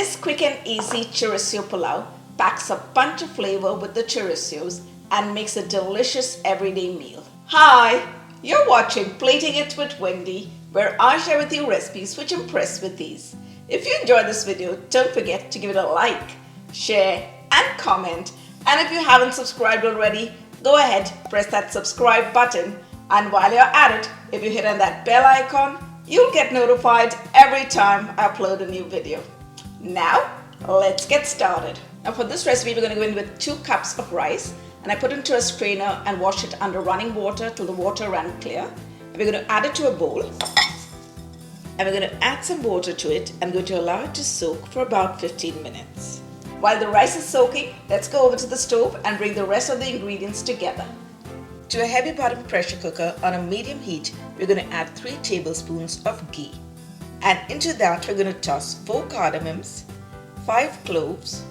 This quick and easy Chorizo Pulao packs a bunch of flavor with the chorizos and makes a delicious everyday meal. Hi, you're watching Plating It with Wendy, where I share with you recipes which impress with ease. If you enjoyed this video, don't forget to give it a like, share and comment. And if you haven't subscribed already, go ahead, press that subscribe button. And while you're at it, if you hit on that bell icon, you'll get notified every time I upload a new video. Now, let's get started. Now for this recipe, we're going to go in with 2 cups of rice, and I put it into a strainer and wash it under running water till the water ran clear. And we're going to add it to a bowl, and we're going to add some water to it and going to allow it to soak for about 15 minutes. While the rice is soaking, let's go over to the stove and bring the rest of the ingredients together. To a heavy bottom pressure cooker on a medium heat, we're going to add 3 tablespoons of ghee. And into that, we're going to toss 4 cardamoms, 5 cloves,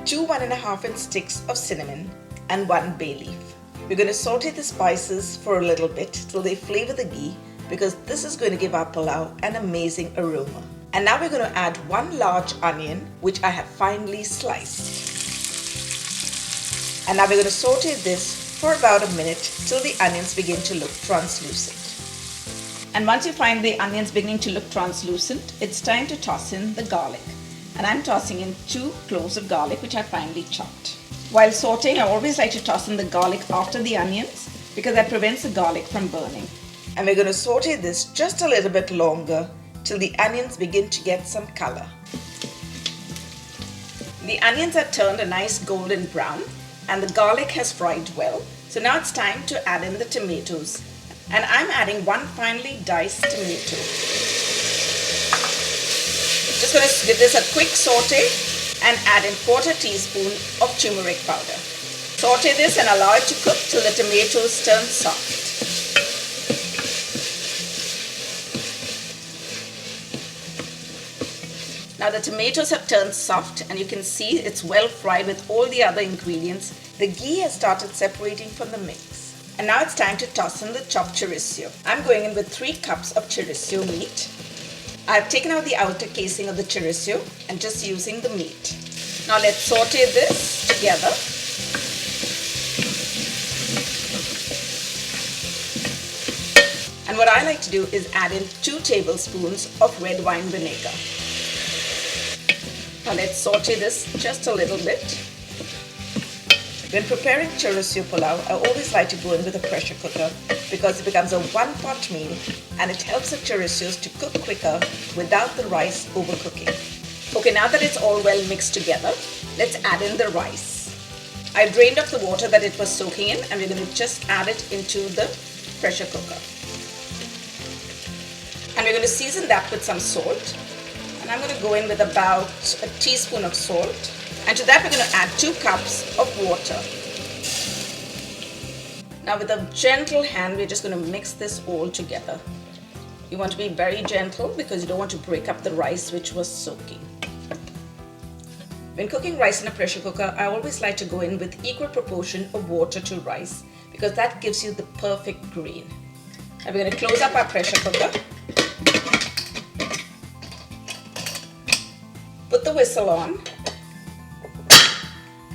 2 1.5-inch sticks of cinnamon, and 1 bay leaf. We're going to saute the spices for a little bit till they flavor the ghee, because this is going to give our pulao an amazing aroma. And now we're going to add 1 large onion, which I have finely sliced. And now we're going to saute this for about a minute till the onions begin to look translucent. And once you find the onions beginning to look translucent, it's time to toss in the garlic. And I'm tossing in 2 cloves of garlic, which I finely chopped. While sauteing, I always like to toss in the garlic after the onions because that prevents the garlic from burning. And we're going to saute this just a little bit longer till the onions begin to get some color. The onions are turned a nice golden brown and the garlic has fried well. So now it's time to add in the tomatoes. And I'm adding 1 finely diced tomato. Just going to give this a quick saute and add in 1/4 teaspoon of turmeric powder. Saute this and allow it to cook till the tomatoes turn soft. Now the tomatoes have turned soft and you can see it's well fried with all the other ingredients. The ghee has started separating from the mix. And now it's time to toss in the chopped chorizo. I'm going in with 3 cups of chorizo meat. I've taken out the outer casing of the chorizo and just using the meat. Now let's saute this together. And what I like to do is add in 2 tablespoons of red wine vinegar. Now let's saute this just a little bit. When preparing Chorizo Pulao, I always like to go in with a pressure cooker because it becomes a one-pot meal and it helps the chorizos to cook quicker without the rice overcooking. Okay, now that it's all well mixed together, let's add in the rice. I drained off the water that it was soaking in and we're going to just add it into the pressure cooker. And we're going to season that with some salt. And I'm going to go in with about a teaspoon of salt. And to that we're going to add 2 cups of water. Now with a gentle hand, we're just going to mix this all together. You want to be very gentle because you don't want to break up the rice which was soaking. When cooking rice in a pressure cooker, I always like to go in with equal proportion of water to rice because that gives you the perfect grain. Now we're going to close up our pressure cooker. Put the whistle on.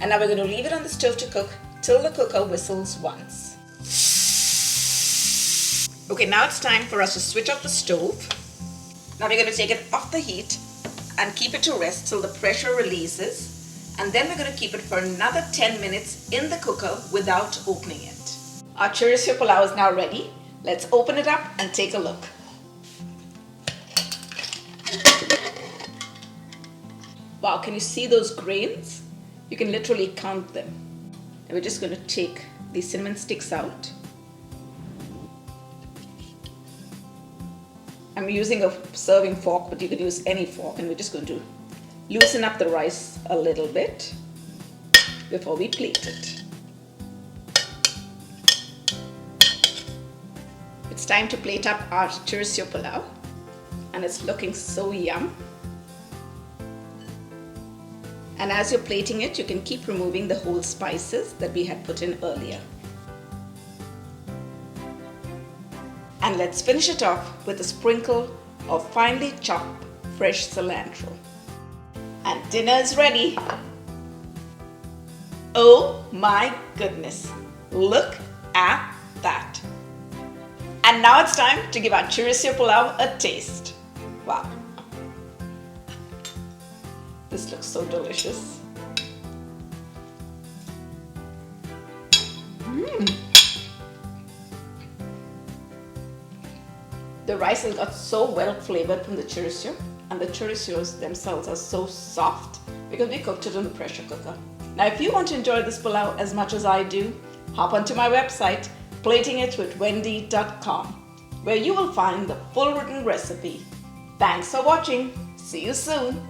And now we're going to leave it on the stove to cook till the cooker whistles once. Okay, now it's time for us to switch off the stove. Now we're going to take it off the heat and keep it to rest till the pressure releases. And then we're going to keep it for another 10 minutes in the cooker without opening it. Our Chorizo Pulao is now ready. Let's open it up and take a look. Wow, can you see those grains? You can literally count them. And we're just going to take these cinnamon sticks out. I'm using a serving fork, but you could use any fork. And we're just going to loosen up the rice a little bit before we plate it. It's time to plate up our Chorizo Pulao. And it's looking so yum. And as you're plating it, you can keep removing the whole spices that we had put in earlier. And let's finish it off with a sprinkle of finely chopped fresh cilantro. And Dinner is ready. Oh my goodness, look at that. And now it's time to give our Chorizo Pulao a taste. Wow. This looks so delicious. The rice has got so well flavored from the chorizo, and the chorizos themselves are so soft because we cooked it in the pressure cooker. Now if you want to enjoy this pulao as much as I do, hop onto my website platingitwithwendy.com, where you will find the full written recipe. Thanks for watching. See you soon.